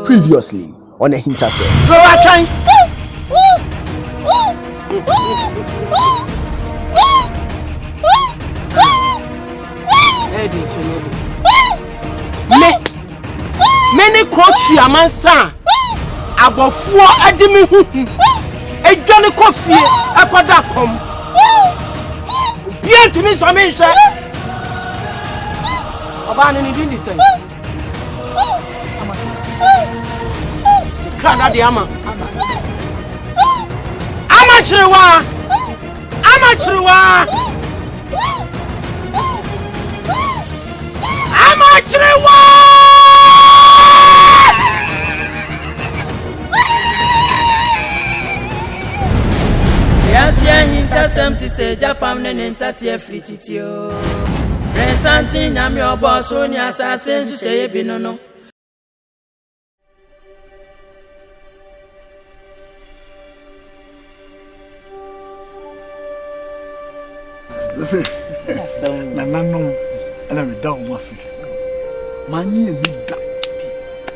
Previously on AHINTASEM. Go trying. Many coach your man son. About 4 adimi a Johnny Coffee a Kodacom. Bien to me some mention about anything the same. Crowd the ama. Amateur. Yes, AHINTASEM to say Japan and Entatia free titio. Resantin, I'm your boss, only assassin to say Binono. Listen, Nanano, and I'm down massive. Many and big duck.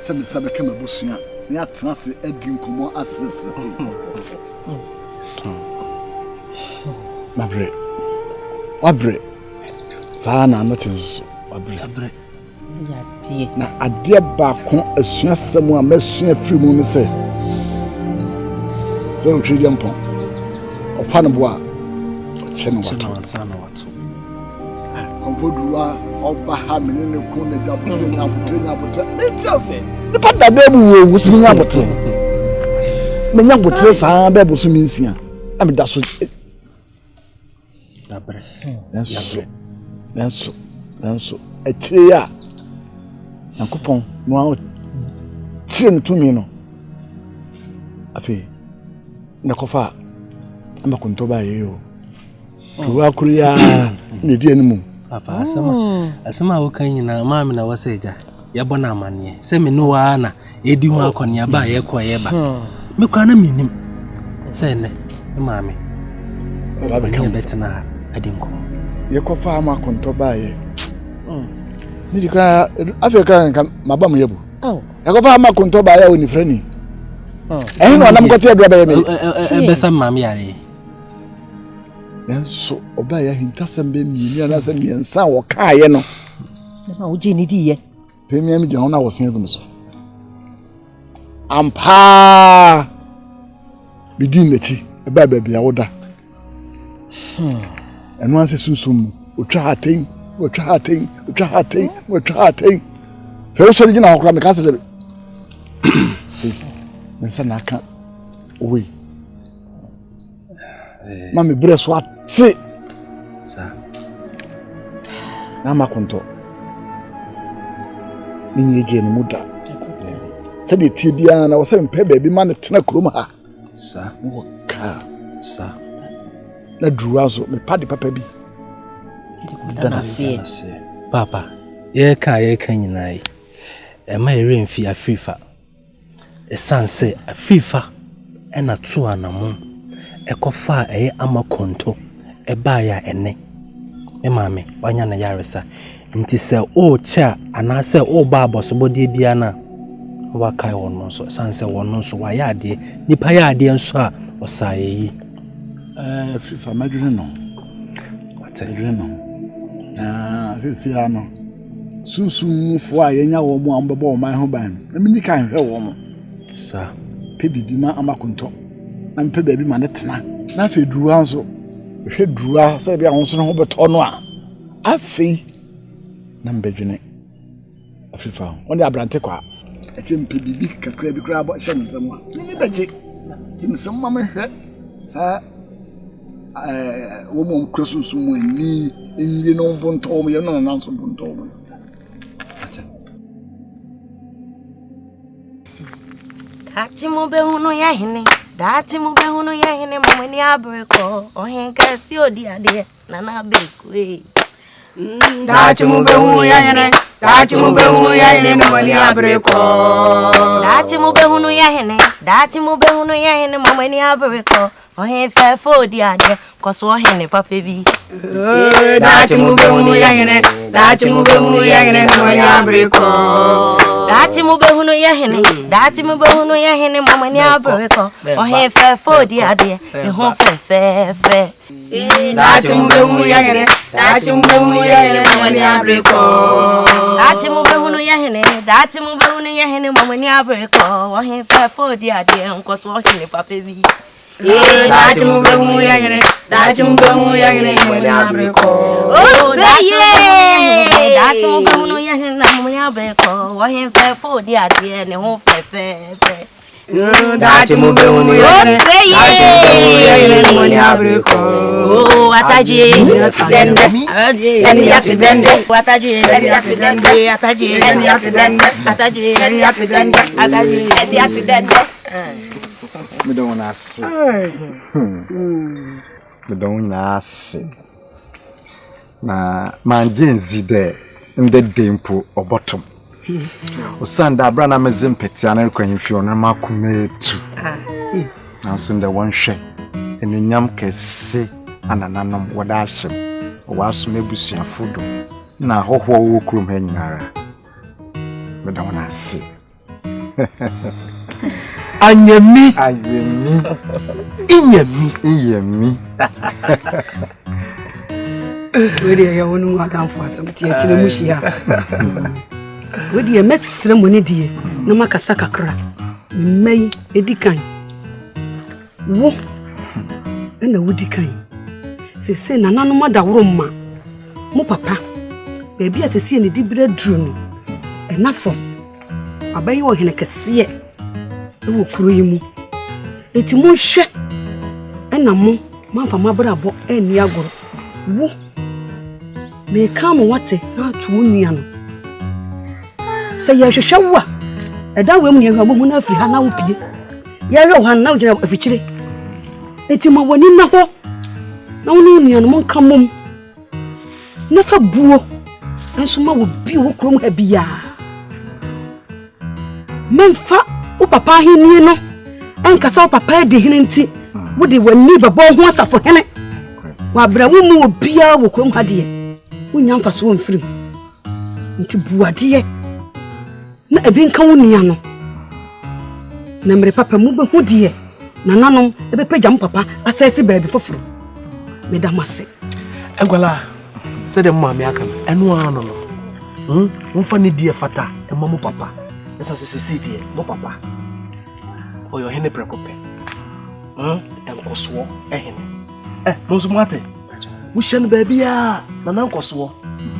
Some Sabacama Busia, near Transi Edwin Como as Mabre, Wabre, Sana notice Wabre. Now, a dear back as soon as someone mess a free moment say. So, Trillium Pond or Fanabois. Comfort Oba Hamin in the corner, the part that baby was me up with him. Many young boys are babies who means here. I mean, that's what it. That's so. A chair. A coupon, no chin to me. No, I feel Nakofa. I'm a contoba you. Kuria ni mu papa asema wo kan nyina maami na waseja ya bona amane se me no wa na edi hu akone ba ye ko ye ba me kwa na minim se ne maami baba kan betina adinko ye ko fa ma konto ba ye ni dikra afeka kan mabam yebu ye ko fa ma konto ba ye oni frani no na mkote adwa ba ye me besa maami yare so oba ya AHINTASEM be mi na se mi ensa wo kaaye no na wo je ni di ye pe mi je ho na wo sen dum so ampa bidin lechi e ba bia woda eno anse susum otwa haten fe so ri na hokra me ka se de mensa na aka owe mami breso ati sa na makonto ni nyeje ni muda se de tie bia na wo se mpe ba bi ma ne tena krom ha sa wo ka sa na druazo me padi papa bi dana se papa ye ka nyina yi e ma ere mfi afifa e sanse afifa e na to anamo ekofa eye amakonto eba ya ene me maame wanya na yaresa nti se o cha anase o ba abosobode bia na wa kai wono so sanse wono so wa ya de nipa ya de nso a osaye yi fifa madwene no watadwene no na sisi ano sunsunfo a yenya wo mu ambebo o man ho ban na mini kan hwe wo mo sa pe bibima amakonto na mpe baabi ma ne tena na afi duruwa nso hwɛ duruwa sɛ bia wo nso ne ho bɛtɔ no a afi na mbɛdwene afifa ɔne abrante kwa ɛkyɛ mpe bibi kakra bi kra bɔ hyɛ ne nsɛm a ne bɛgye ti nsɛm ma mehwɛ saa wo mo kura sunsun mu ani nwie no bontɔ mo yɛ no na nso bontɔ mo Dati mo be hunu ya hene mama ni abreko ohen ka si odi ade na na beku Dati mo be hunu ya hene mama ni abreko Dati mo be hunu ya hene mama ni abreko ohen fa fo odi ade koso ohen papa bi Dati mo be hunu ya hene mama ni abreko Dati mo be hunu ya hene mama ni abreko ohen fa fo odi ade e ho fe Dati mo be hunu ya hene mama ni abreko Dati mo be hunu ya hene mama ni abreko ohen fa fo odi ade nkoso ohen papa bi Dati mo be hunu ya hene mama ni abreko Oh say yeah Dati mo be hunu ya hene mama ni abreko ohen fa fo odi ade ne ho fe Dati mo be hunu ya hene mama ni abreko Oh ataji dende eni yati dende ataji eni yati dende me don't wanna see me don't wanna see na manjenzi de nde dempo obotom osanda abra na mezim petia na kwanhwi ono makumetu na so nde wonhwe enyam kese anananom wada ahyem waso mebusuafo do na hoho wo krum ha nyara me don't wanna see Anyemi. Inyemi. Wede ya wonu adamfo asem tie kire muhia. Wede mesre mu ne die na makasa kakra. Mmai edikan. Wo na wudikan. Sese nanano madaworo ma. Mo papa. Baabi asese ne dibire duru no. Enafo. Abayi wo hene kese wo kuro yi mu eti mu hwe na mo manfa mabrabo ani agoro wo me kam wate na to nua no se ye hwehwe wa eda we mu ye mu na afiri ha na wo pie ye hwe ha na wo gina afikyire eti mo wani na ho na wo nua no mo nka mom na fa buo enso ma wo bi wo kuro mu ha bia memfa o papa hini no enkasa o papa de hini nti wo de wani babo ho asafo hene wa bra wo mu obia wo krom ha de wo nyamfa so mfirim nti buade na ebi nka wo nia no na mere papa mu be hu de na nanom ebe pagya mu papa asese baabi foforo me da mase Egwala se de mama aka no eno ano no mfa ne die fata e mama papa esa se die mo papa oyo hene prekope enkoso ehene mo so mate wo hye no baabi a na nankoso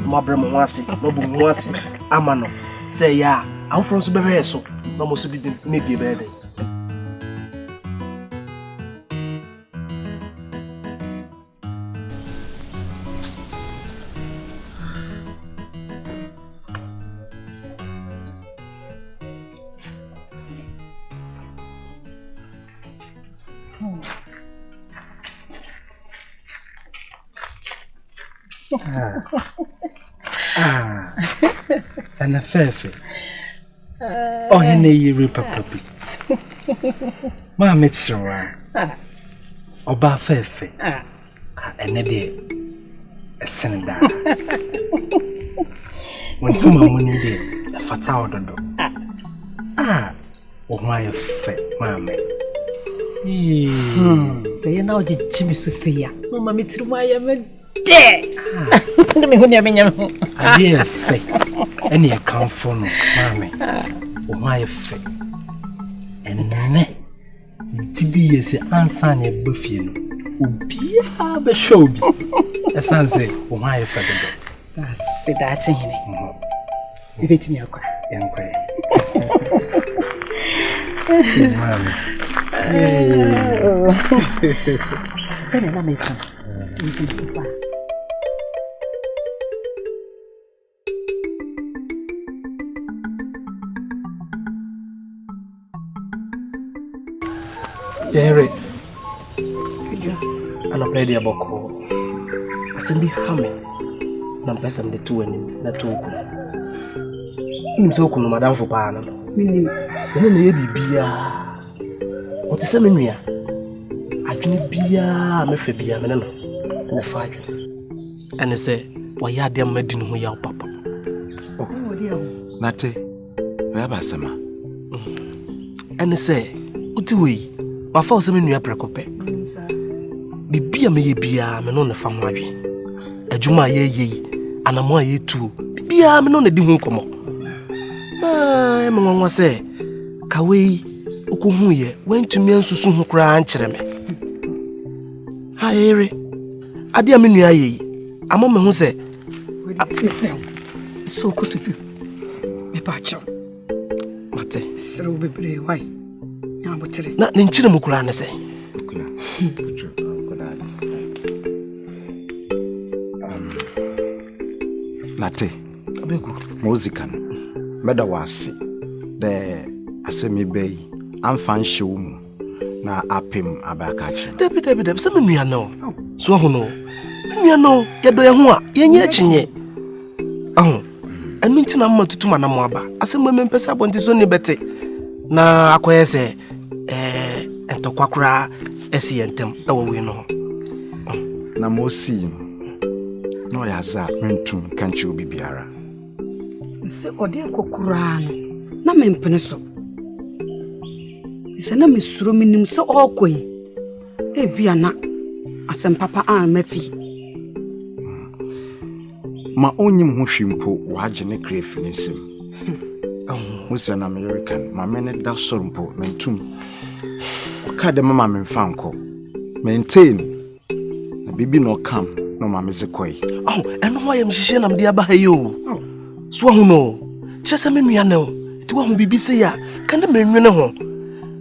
mo abre mo ho ase mo bu mo ase ama no se ya awfro so bere so na mo so di ne die bebe Ana fefe. Oh hene yiri papa bi. Ma metsira. Oba fefe. Ene de esenda. Wontuma muni de fata ododo. O ma ye fe mama. Say na oji chimi so say ya. Mama metiru ma ya me de. Me hu ne menya ho. Ade fe. Ene e kanfo no mama. O ma ye fe. Ene ti 3 years ansa na ebefie no obia be show bi esanse wo ha efa de se da chihine ibetimi akwa yankwa na mefa Derek, I'm not ready about call. I said, be humming. I'm pressing the 2 and the 2. I'm so cool, Madame for Pana. Meaning, beer. What is a mania? I can be a mephobia, and a fight. And I say, why are they making who your papa? Oh, dear. Nate, Rabba Sama. And I say, what do we? My father said, "You are preoccupied." Bibia me bia me no ne fa ho adwe. Adwuma ye anamo ye tu. Bibia me no ne di ho komo. Na e me nwanwa se kawe okohu ye wantumi ansusu ho kra ankyere me. Ha ere. Ade a me nua ye. Amo me ho se so kutubi. Me pa chaw. Mate. Sero bebre why? Na ninchire mukura ne sei Nate abegu muzika no meda wase de asemi bei amfan hyew mu na apem abakache David se me nua no so ho no nua no yedo ye ho a yenye achinye enu ntina mma tutuma na mo aba asem me mpesa bonti so ne bete na akoye se entokwa esi entem ewo we no na mosi no yaza mentum kanchi obi biara se ode kokura no na mempene so se na mesuro minim se okoi ebia na asem papa an mafi ma onyim ho hwimpo waje ne krefinisem Musa na American, my men that sorumpo, mentum. Okade mama memfanko. Maintain. Na bibi no come, no mama zekoi. Oh, and why am she nam dia ba yo? So hu no. Chese me nua no. Ti wa hu bibi se ya, kan me nwene ho.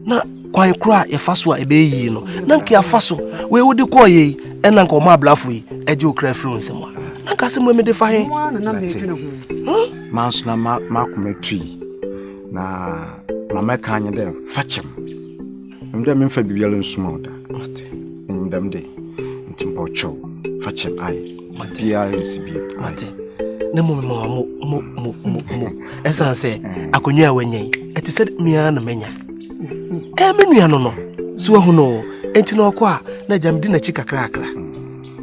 Na kwan kra ye faso a ebe yi no. Na nke afaso, we wo de koye, en na nko ma blafo yi, eje okra firi nsem a. Na ka se mo me de fa he. Na me twene ho. Manso na makometui. Na mama kanye dem fachem mde memfa bibiala nsuma oda ate ndam de ntimpo chow fachem ai biara nsibi ate na mo esa se akonwa wanyen eti se mia na menya menua no so hu no enti na okwa na jamdi na chika krakra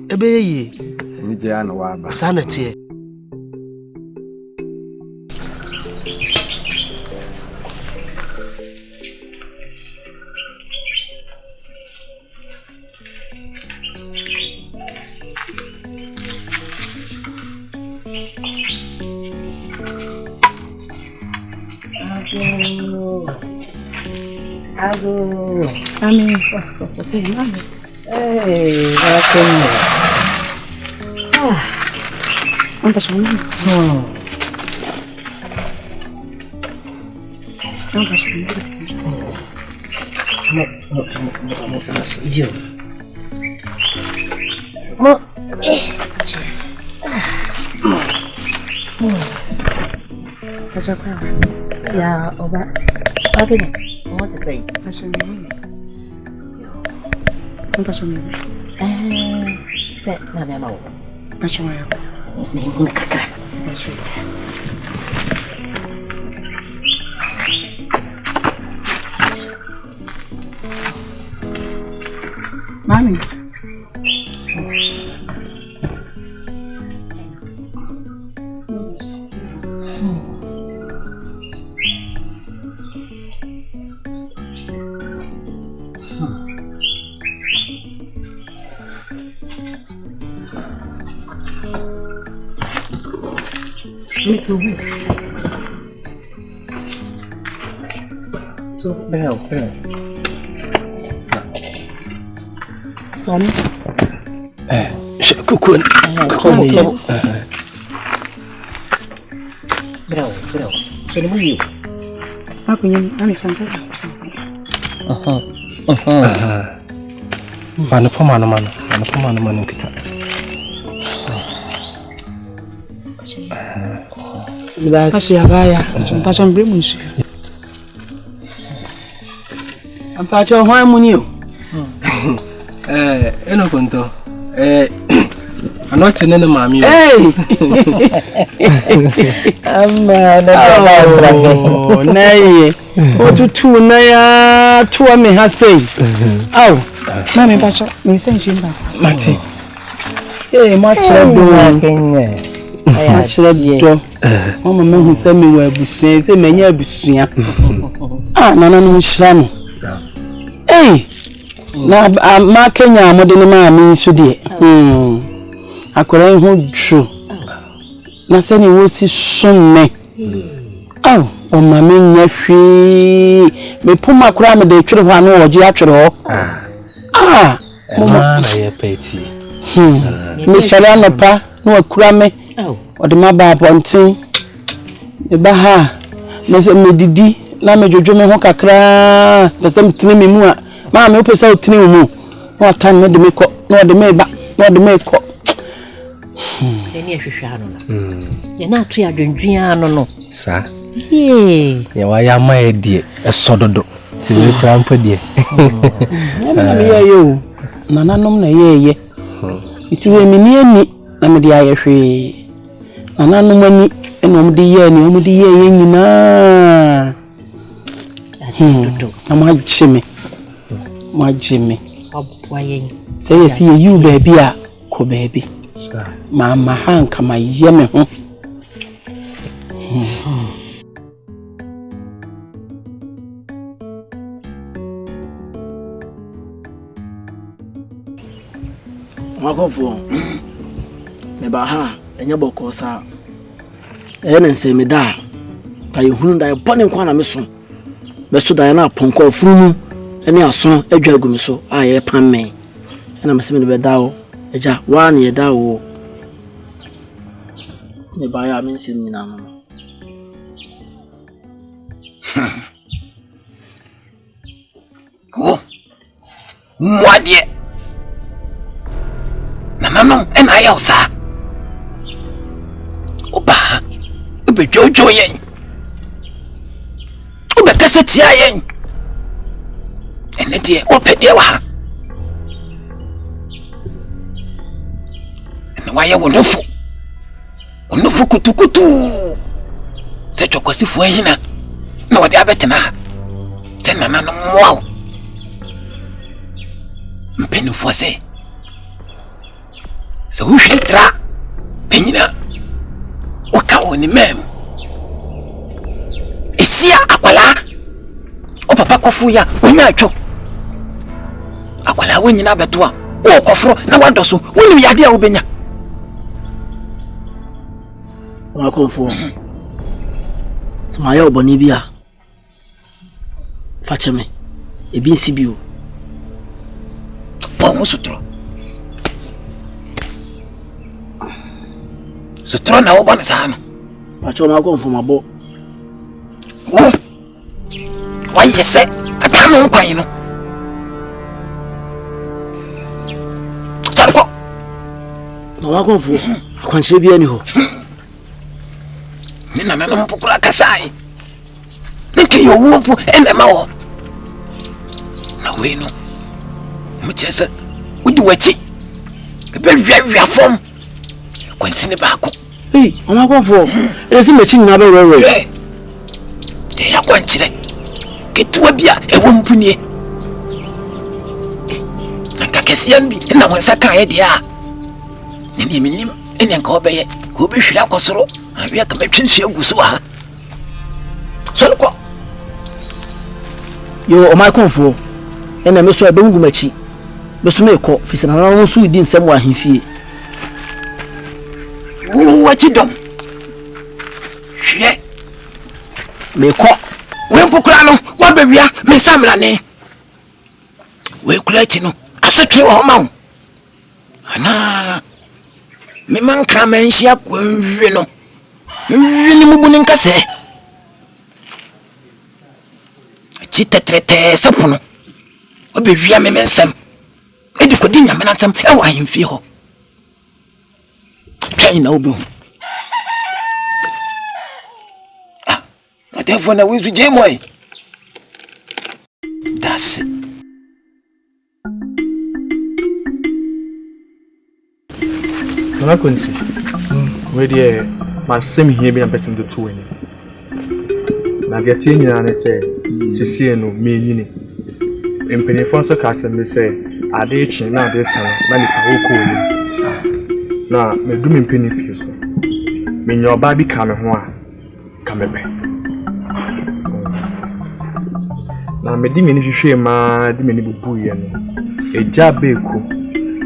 ebe ye ni je ana wa ba sanate Aduh, amin. Apa semua? Apa semua? Iya. Ya, oba. Oke nih. What to say? Apa semua? Set mana mau? Apa semua? Nih, guna kakak. Mami. Me too. So, bell. Cocoon. Bro. So the you. Aku nyi ami fansa. Mano kita. Kasi abaya. Mpacha mbre munshi. Mpacha hwan mu ni o. Eno konto. Anoche nene mami. Hey. Amma na Naye. Otutu na ya tuwa me ha sei. Aw. Mami mpacha, me senshi mba. Mati. Machira do Kenya. Machira do. Mama me hu se me wa abusua, se me nya abusua. Nana no hira no. Na ma Kenya amode ne ma mi so de. Akora hu dwo. Na se ni wo si somme. O ma me nya hwe. Me puma kora me de twere ho anu oje atwere ho. Mama na ye peti. Me sare anopa na akura me. O de ma ba ponten. E ba ha. Me se me didi na me jojo me ho kakra. Na se mtene me mu a. Ma me opese o tene mu. Na atan me de me ko. Na de me ba. Na de me ko. Teni hwehwa no. Ye na atu adwendwen no. Sa. Ya wa ya ma edie esododo. Ti we krampo die. Na me ye yo. Nananom na ye. Iti we mi ni ani na me de ayehwe. Nananom ani ena om de ye ani om de ye nyina. Ma jime. Abwayen. Say yes you baby a ko baby. Mama hanka ma ye me ho. Makofo me ba ha enya boko sa na nse me da ta yehunu da bone kwa na me so da na ponko afunu ene aso adwa gumi so aye pan me na me se me be da o eja wa na ye da o me ba ya me nse nyina no Mwadie Nananom ena ya usa Oba Ube jojo yen Ube kaseti ya yen Ene die ope die wa Ene waya Onufu kutukutu Se chokwasi fuwe hina Na wadi abetina Se nananom mwao Mpenu fuwase So who should tra Penyina Waka oni mem Isia akwala O papa kofu ya Onya acho Akwala wenyi na betua O kofro na wadoso Wini yadi ya ubenya Makonfo Smaya oboni bia Facheme Ebi nsibio Pomo sutro Sutro na oba na sana Pacho makonfo mabo Why yese Adamu kwa ino Sarko Na makonfo Akwanchire bia ni ho Nina nana mpukula kasai Niki yo wumpu ene mawo Na wenu Mchesa Udi wachi Kebel vya form Kwa nsini bako Makonfo Ezi mechi nyina be wewe Ya kwa nchile Ketuwa bia ewo mpunie Nanka kesi yambi Ena wansa kanye diya Nini eminim Ene nka obeye Kube shira kwa soro Anabia kame chinsu ya gusuwa Solo kwa Yo Makonfo Ena meso ebe mungu mechi Meso meko Fisi na nsu idi nsemu wa himfie Wachi dom Shie Meko Wenkukula no Wabewia Mensamla ne Wekula chino Asotwe wa homau Ana me man kraman hia kwanwe no. Ni mubuni nkase. Chitetrete sapono. Obewia me mensem. Edi kodi nyame nantem e wa hemfie ho. Kai na obi ho. Therefore, now we do Jamoy. That's it. I couldn't see. Where the my same here being a person to two in. Now get in and I say, see no me in penny for so cast and they say, I did chin now this son, Manipa. Now, me do me penny fuse. Me your baby come back. Na me di me ni hwehwe ma di me ni bubu ye no eja beku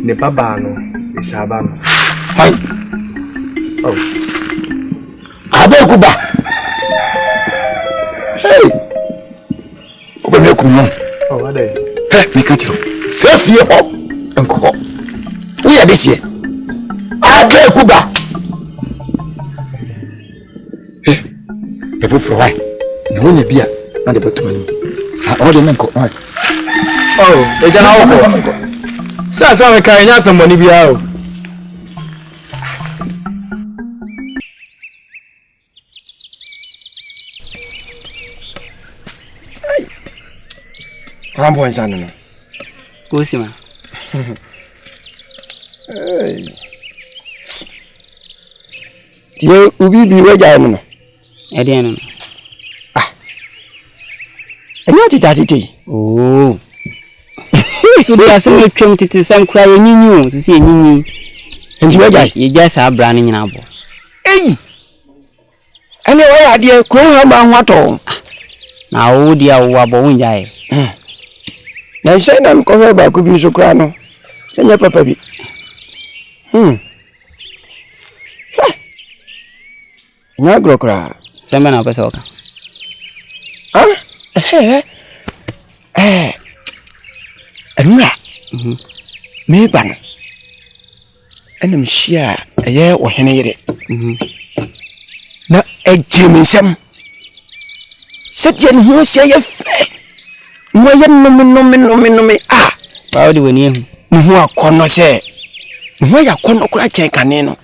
ne baba no isaba no hai oh abeku ba hey oba me kunyo oh ade me ka tiro safe ye ho enko wo ya desie abeku ba e bu fro wai ne wo ne bia na de betu all the men go on. Oh, they jana woko. Sa we kan nya somebody bia o. Ai. Kambo ensana no. Kusima. Hey. Tie ubi bi weja no. Ede no. Tati. Oh. So they are saying twem titi sam kra yenyinyu, sisi yenyinyi. Enti wajai. Ye just abra ne nyina bo. Eh. Ene wa ya de kro ha ma ho ato. Na wo dia wo abo wunjae. Na sai na ko fe ba ku bi so kra no. Enya papa bi. Nya gro kra. Sembe na pesa oka. Anura. Me ban. Enam hia eye wo hene yire. Na ejimensam. Sete ne ho sia ye fe. Mo ye no ah. Ba odi wani ehu. Ne ho akono se. Ne ho ya kono kura chen kane no.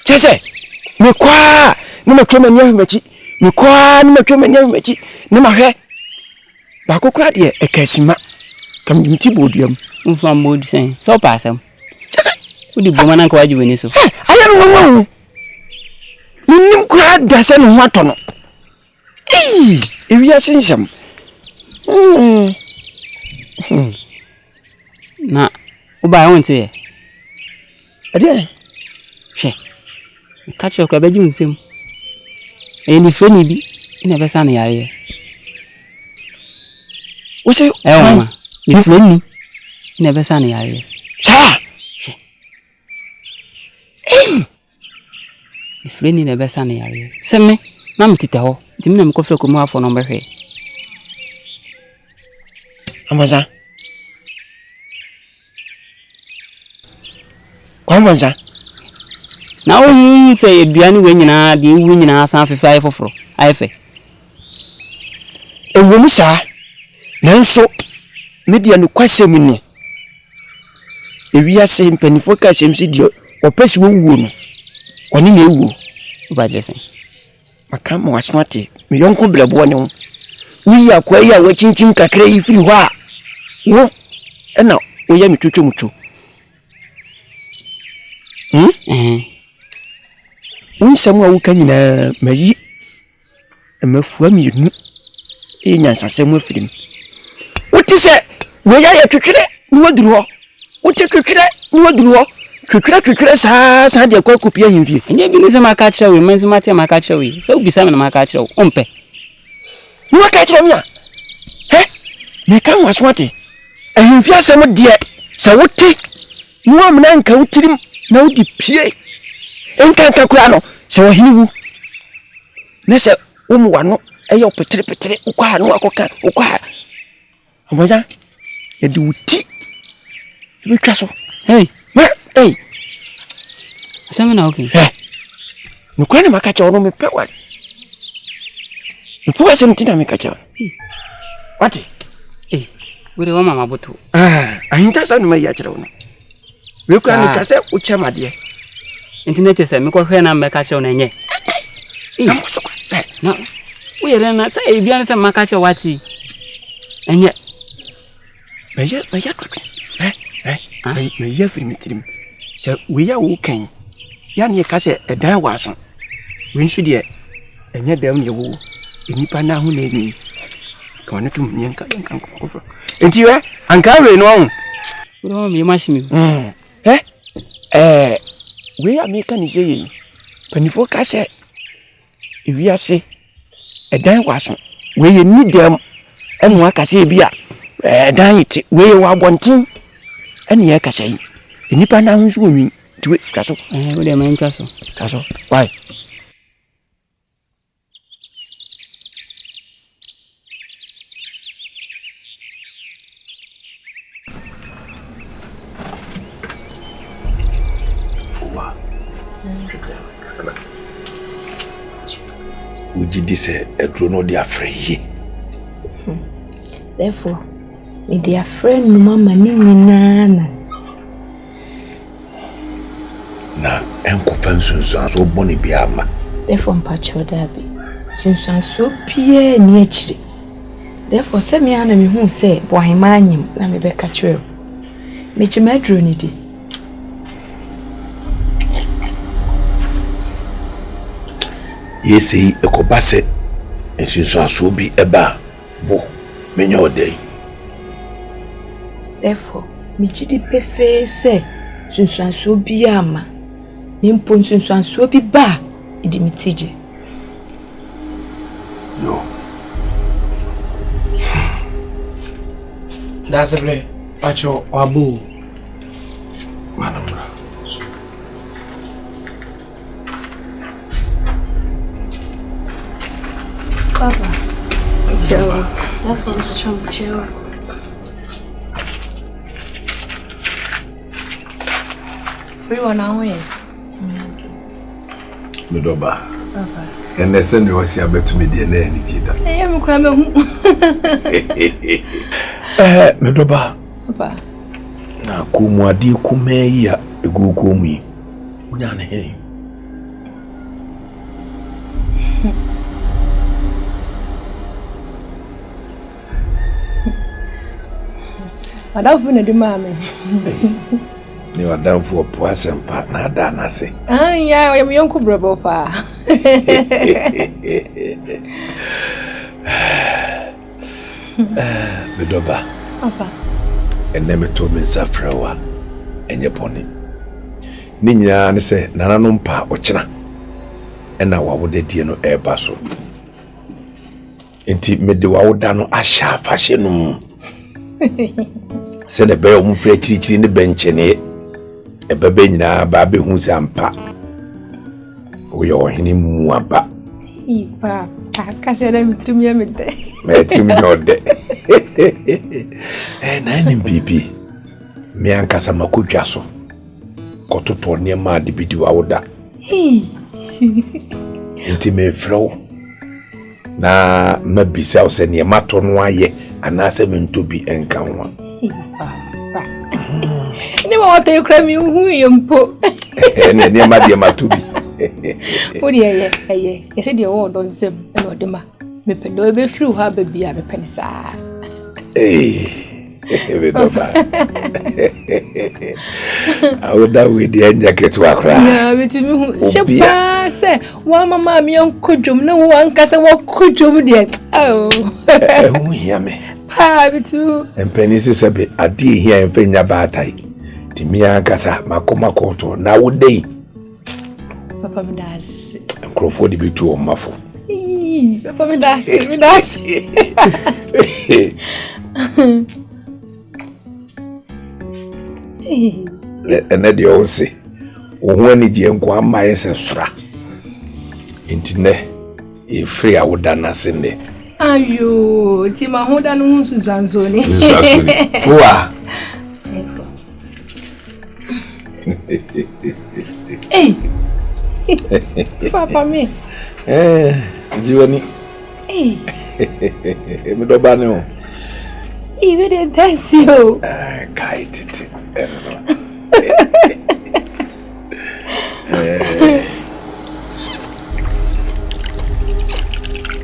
Chese. Me kwa ni ma twema nya hmechi. Me kwa ni ma twema nya hmechi. Ni ma hwe. Ba kokura de ekasima. Kam dimti bodiam. Mfa modi sen. So pasam. Chese. Udi boma na kwa waji wani so. Ayam no. Nim kura da se no wato no. Ewi asensam. Na uba wonte ye. Ade. Hwe. Catch your crab nsem. Eni freni bi ina besa na yare. Wo se ma ni freni ina besa na yare. Sa. Ni freni na besa na yare. Seme na mtite ho. Timi na mkofre ko mu afọ no behwe. Amaza. Kwa mwanza. Na o say eduane we nyina de wu nyina san fefe aye foforo aye fe ewomu sa nanso media no kwasem ni ewia se mpanifo ka sem si dio opesi wo wuo no oni na ewuo ba jesen maka mo aswate me yonko brebo ne ho wi akwa yi a wa chinchin kakra yi firi ho a wo na o ya mitwotwo mutwo Unsam a wuka nyina mayi emafua mienu nyansasem afirim wote se we ya twetwere ni waduru ho wote twetwere ni waduru ho twetwere saa de kwa kopia himfie enye bi ne se maka kire we manzi mate maka kire we se obisa me na maka kire wo ompe ni maka kire me a me kan waswate ahimfie asem de se wote ni wa mena nka wotirim na wodi pie enka kura no se wo hiniwu ne se wo mu wano eyo petere ukwa no akoka ukwa omoja yɛde wo ti ebetwa so hey hey asɛm na okay nokora ne maka kyɛ wo no mepɛ wa mepɛ wa sɛm ti na meka kyɛ wo wate wode wa mama boto ahintasɛm no mayi akyerɛ wo no wekura ne ka sɛ wokyɛ madeɛ nti ne kyɛ sɛ mekɔhwɛ na mmɛka kyerɛ wo na ɛnyɛ na woyɛrɛ na sɛ ebia ne sɛ mmaka kyerɛ wate ɛnyɛ mɛyɛ firi me tirim sɛ weya wo kan ya ne ka sɛ ɛdan wɔ aso we nso deɛ ɛnyɛ dam ne wo enipa na ho na ni ka ɔne tum nyanka nkɔfɔ enti we anka we no ho wode wa me machine we ya me ka ni sɛ yi panifo ka sɛ ewiase ɛdan wɔ aso we yɛ ni dam ɛmo aka sɛ bi a ɛdan yite we yɛ wɔ abɔnten ɛne yɛ kasa yi enipa na ho nso wɔ nwi tiwe twa so wode ma ntwa so twa so why Ujidi se edrono di afreyi. Therefore, me dear friend no mama ni nana. Na enkofa nsunsu aso boni bia ma. Therefore mpacho dabi. Sinsanso pie ni akire. Therefore se me ana me hu se bohema anyim na me beka kyerɛ. Me chima adro ni di. Yesi ekobase nsunsu aso bi eba bo menye odai. Therefore me chidi pefe se sinsanso bi ama. Ni mpo nsunsanso bi ba idi mitije. Yo. That's a play. Pacho Abu. Manamra. Papa. Ciao. Ciao. Free one away. Medoba. Papa. And the send was here to me the name Nijita. I am cramming. Medoba. Papa. Na kumwadi kumeya egukumi. Unyane he. Madam funa di mame. Ni wadamfu opwase mpa na dana se. Ya yam yonku brabo pa. Medoba. Papa. Eneme to me safrawa enye poni. Ni nyina ne se nananom pa ochena. Ena wawode die no eba so. Enti mede wawoda no ahya afahye no. Se ne be o mu fra chirichiri ne benche ne ebebe nyina ba be hu sampa. Wo yo hini mu aba. Ipa, akase na mitrim ya mede. Metrim nyode. Na ni bibi. Me ankasa makodwa so. Kototo ne ma de bidi wawoda. Enti me flow. Na mabisa se ne mato no aye anase me ntobi enka ho. Ni mo wata yukra mi hu yempo. Ne ma de matobi. Odi eye yese de wo don sem na ode ma me pe do be free ha ba bia me pe ni sa. We do ba. Awoda we de anya ketu akra. Na betimi hu shepa se wa mama mi ankodwom na wo ankasa wo kodwom de. Oh. Hu hia me. Pa bitu. Empeni sebe adi hia emfenya baatai. Timi ankasa makoma to na wo dei. Papa me das. Nkrofo di bitu o mafo. Papa me das. Ene de o se. O ho ani je nko amaye se sura. Intine e free awoda na se ne. Ayo, ti mahoda no hunsu zanzoni. Fua. Hey. Papa me. Jiwani. Hey. Me do ba ni o. Iwe de tasio. Kai titi.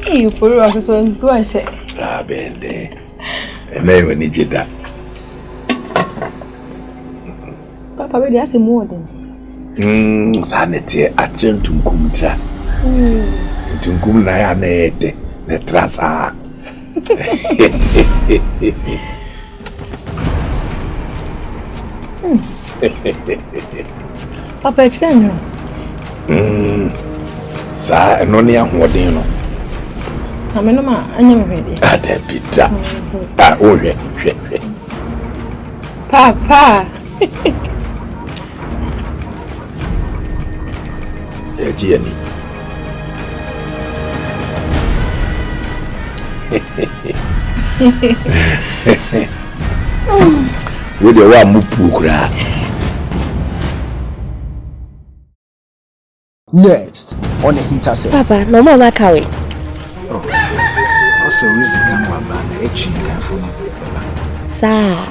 Hey, you for us so I say. Bende. Emewe ni jida. Papa we dey say more than. Sanete atuntum tra. Tunkum na ya na ede. Ne trasa. Papa chenyo. Sa no ne ahoden no. Ameno ma anya me hwede. Ada bita. Ohwe. Papa. Jenny. We dey wa mupu kura. Next on AHINTASEM. Papa, no more like how Also reason kan wa ba na echi kan fo no. Sir,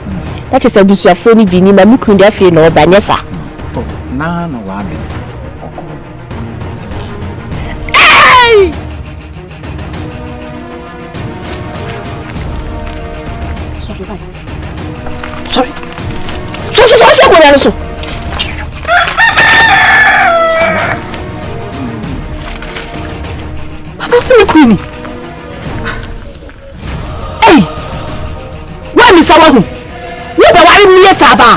that is a busuafo ni bi ni ma mi kun dia fe no ba nyesa. Na wa be. Hey! Sorry, bye. Sorry. So. Papa, see Queenie. Hey! Where is our home? Where the worry me Saba?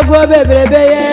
Go baby.